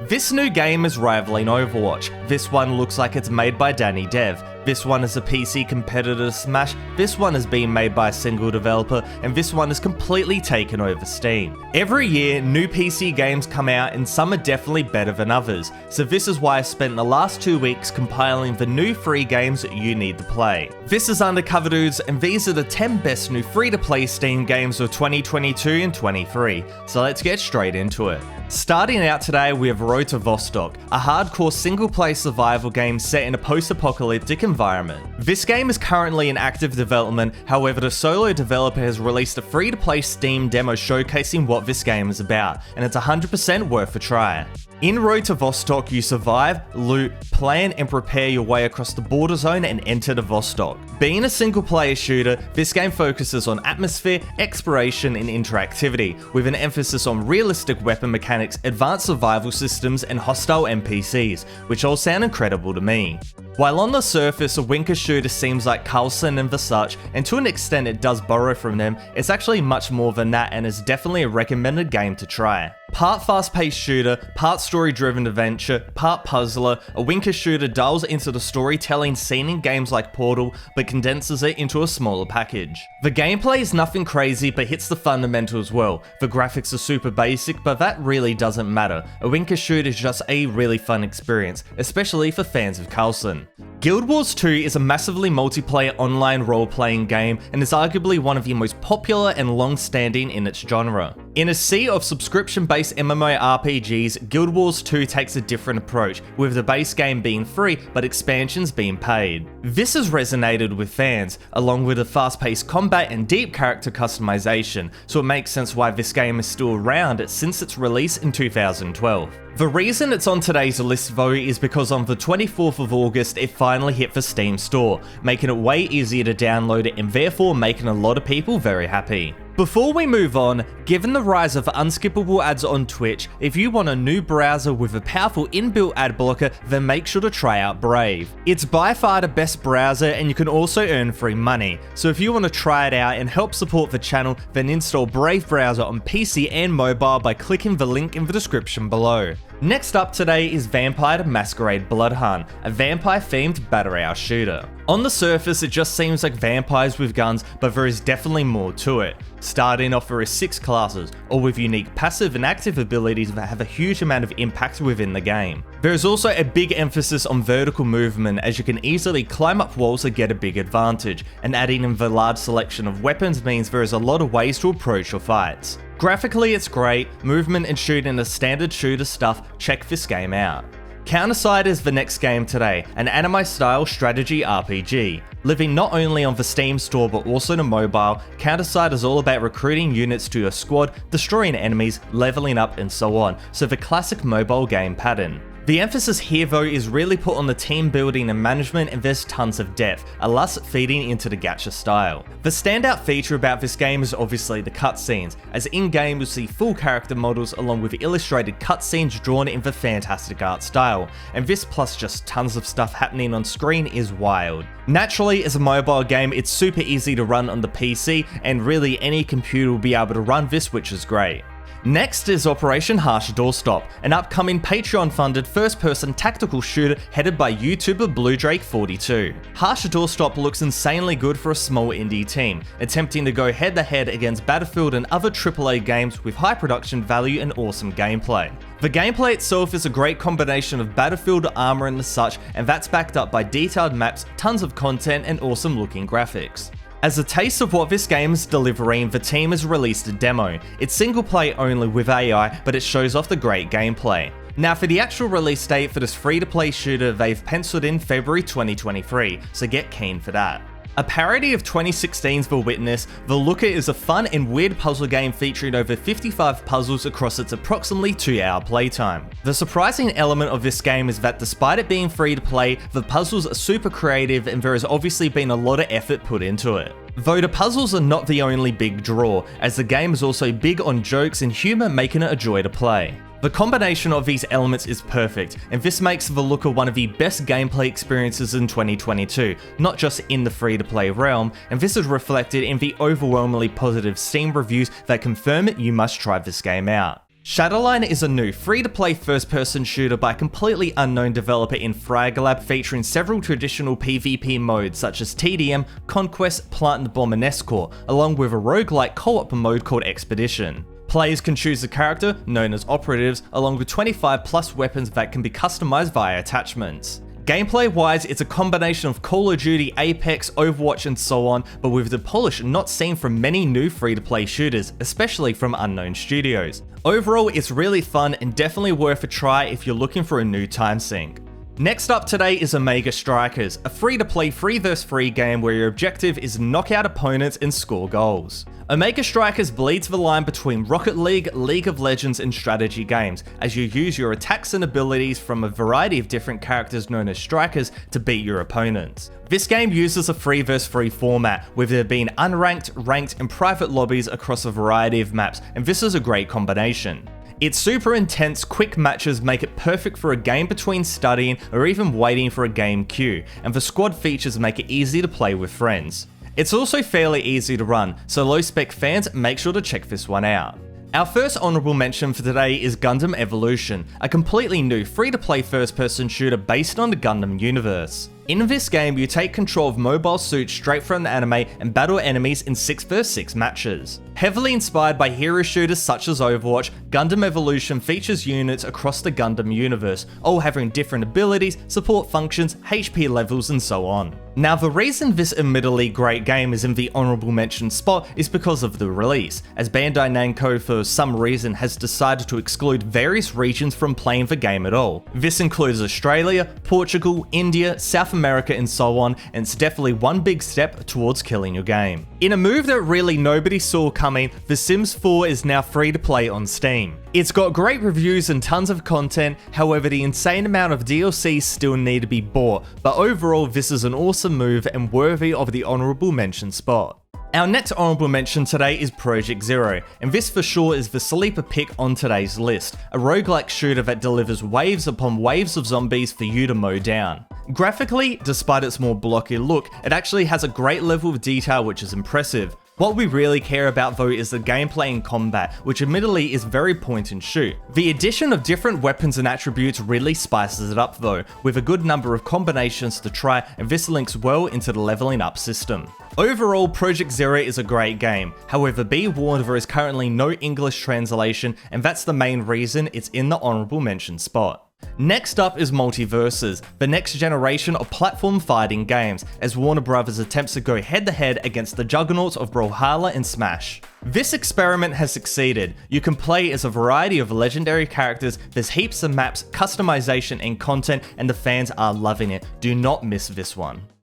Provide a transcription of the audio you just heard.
This new game is rivaling Overwatch. This one looks like it's made by Danny Dev. This one is a PC competitor to Smash, this one is being made by a single developer, and this one is completely taken over Steam. Every year, new PC games come out and some are definitely better than others, so this is why I spent the last 2 weeks compiling the new free games that you need to play. This is Undercover Dudes, and these are the 10 best new free-to-play Steam games of 2022 and 23, so let's get straight into it. Starting out today, we have To Vosstok, a hardcore single-player survival game set in a post-apocalyptic environment. This game is currently in active development, however the solo developer has released a free-to-play Steam demo showcasing what this game is about, and it's 100% worth a try. In To Vosstok, you survive, loot, plan and prepare your way across the border zone and enter the Vostok. Being a single-player shooter, this game focuses on atmosphere, exploration and interactivity, with an emphasis on realistic weapon mechanics, advanced survival systems and hostile NPCs, which all sound incredible to me. While on the surface, Owinka Shooter seems like Carlson and Vostok, and to an extent it does borrow from them, it's actually much more than that and is definitely a recommended game to try. Part fast-paced shooter, part story-driven adventure, part puzzler, Owinka Shooter delves into the storytelling seen in games like Portal, but condenses it into a smaller package. The gameplay is nothing crazy, but hits the fundamentals well. The graphics are super basic, but that really doesn't matter. Owinka Shooter is just a really fun experience, especially for fans of Carlson. Guild Wars 2 is a massively multiplayer online role-playing game and is arguably one of the most popular and long-standing in its genre. In a sea of subscription-based MMORPGs, Guild Wars 2 takes a different approach, with the base game being free but expansions being paid. This has resonated with fans, along with a fast-paced combat and deep character customization, so it makes sense why this game is still around since its release in 2012. The reason it's on today's list though is because on the 24th of August it finally hit the Steam store, making it way easier to download it and therefore making a lot of people very happy. Before we move on, given the rise of unskippable ads on Twitch, if you want a new browser with a powerful inbuilt ad blocker, then make sure to try out Brave. It's by far the best browser and you can also earn free money, so if you want to try it out and help support the channel, then install Brave browser on PC and mobile by clicking the link in the description below. Next up today is Vampire the Masquerade Bloodhun, a vampire-themed battle royale shooter. On the surface, it just seems like vampires with guns, but there is definitely more to it. Starting off, there are 6 classes, all with unique passive and active abilities that have a huge amount of impact within the game. There is also a big emphasis on vertical movement, as you can easily climb up walls to get a big advantage, and adding in the large selection of weapons means there is a lot of ways to approach your fights. Graphically it's great, movement and shooting is standard shooter stuff, check this game out. CounterSide is the next game today, an anime-style strategy RPG. Living not only on the Steam store but also the mobile, CounterSide is all about recruiting units to your squad, destroying enemies, leveling up and so on, so the classic mobile game pattern. The emphasis here though is really put on the team building and management, and there's tons of depth, alas feeding into the gacha style. The standout feature about this game is obviously the cutscenes, as in-game you'll see full character models along with illustrated cutscenes drawn in the fantastic art style, and this plus just tons of stuff happening on screen is wild. Naturally, as a mobile game it's super easy to run on the PC, and really any computer will be able to run this, which is great. Next is Operation Harsh Doorstop, an upcoming Patreon-funded first-person tactical shooter headed by YouTuber BlueDrake42. Harsh Doorstop looks insanely good for a small indie team, attempting to go head-to-head against Battlefield and other AAA games with high production value and awesome gameplay. The gameplay itself is a great combination of Battlefield armor and the such, and that's backed up by detailed maps, tons of content and awesome looking graphics. As a taste of what this game is delivering, the team has released a demo. It's single player only with AI, but it shows off the great gameplay. Now for the actual release date for this free-to-play shooter, they've penciled in February 2023, so get keen for that. A parody of 2016's The Witness, The Looker is a fun and weird puzzle game featuring over 55 puzzles across its approximately 2-hour playtime. The surprising element of this game is that despite it being free to play, the puzzles are super creative and there has obviously been a lot of effort put into it. Though the puzzles are not the only big draw, as the game is also big on jokes and humour, making it a joy to play. The combination of these elements is perfect, and this makes The Looker one of the best gameplay experiences in 2022, not just in the free-to-play realm, and this is reflected in the overwhelmingly positive Steam reviews that confirm it you must try this game out. Shadowline is a new free-to-play first-person shooter by a completely unknown developer in Fraglab, featuring several traditional PvP modes such as TDM, Conquest, Plant and Bomb and Escort, along with a roguelike co-op mode called Expedition. Players can choose a character, known as operatives, along with 25 plus weapons that can be customized via attachments. Gameplay-wise, it's a combination of Call of Duty, Apex, Overwatch and so on, but with the polish not seen from many new free-to-play shooters, especially from unknown studios. Overall, it's really fun and definitely worth a try if you're looking for a new time sink. Next up today is Omega Strikers, a free-to-play free vs free game where your objective is knock out opponents and score goals. Omega Strikers bleeds the line between Rocket League, League of Legends and strategy games, as you use your attacks and abilities from a variety of different characters known as strikers to beat your opponents. This game uses a free vs free format, with there being unranked, ranked and private lobbies across a variety of maps, and this is a great combination. Its super intense, quick matches make it perfect for a game between studying or even waiting for a game queue, and the squad features make it easy to play with friends. It's also fairly easy to run, so low spec fans make sure to check this one out. Our first honourable mention for today is Gundam Evolution, a completely new free-to-play first-person shooter based on the Gundam universe. In this game, you take control of mobile suits straight from the anime and battle enemies in 6 vs 6 matches. Heavily inspired by hero shooters such as Overwatch, Gundam Evolution features units across the Gundam universe, all having different abilities, support functions, HP levels and so on. Now, the reason this admittedly great game is in the honourable mention spot is because of the release, as Bandai Namco for some reason has decided to exclude various regions from playing the game at all. This includes Australia, Portugal, India, South America and so on, and it's definitely one big step towards killing your game. In a move that really nobody saw coming, The Sims 4 is now free to play on Steam. It's got great reviews and tons of content, however the insane amount of DLC still need to be bought, but overall this is an awesome move and worthy of the honourable mention spot. Our next honourable mention today is Project Zero, and this for sure is the sleeper pick on today's list, a roguelike shooter that delivers waves upon waves of zombies for you to mow down. Graphically, despite its more blocky look, it actually has a great level of detail which is impressive. What we really care about though is the gameplay and combat, which admittedly is very point and shoot. The addition of different weapons and attributes really spices it up though, with a good number of combinations to try, and this links well into the leveling up system. Overall, Project Zero is a great game, however be warned there is currently no English translation, and that's the main reason it's in the honourable mention spot. Next up is MultiVersus, the next generation of platform fighting games, as Warner Bros. Attempts to go head to head against the juggernauts of Brawlhalla and Smash. This experiment has succeeded. You can play as a variety of legendary characters, there's heaps of maps, customization and content, and the fans are loving it. Do not miss this one.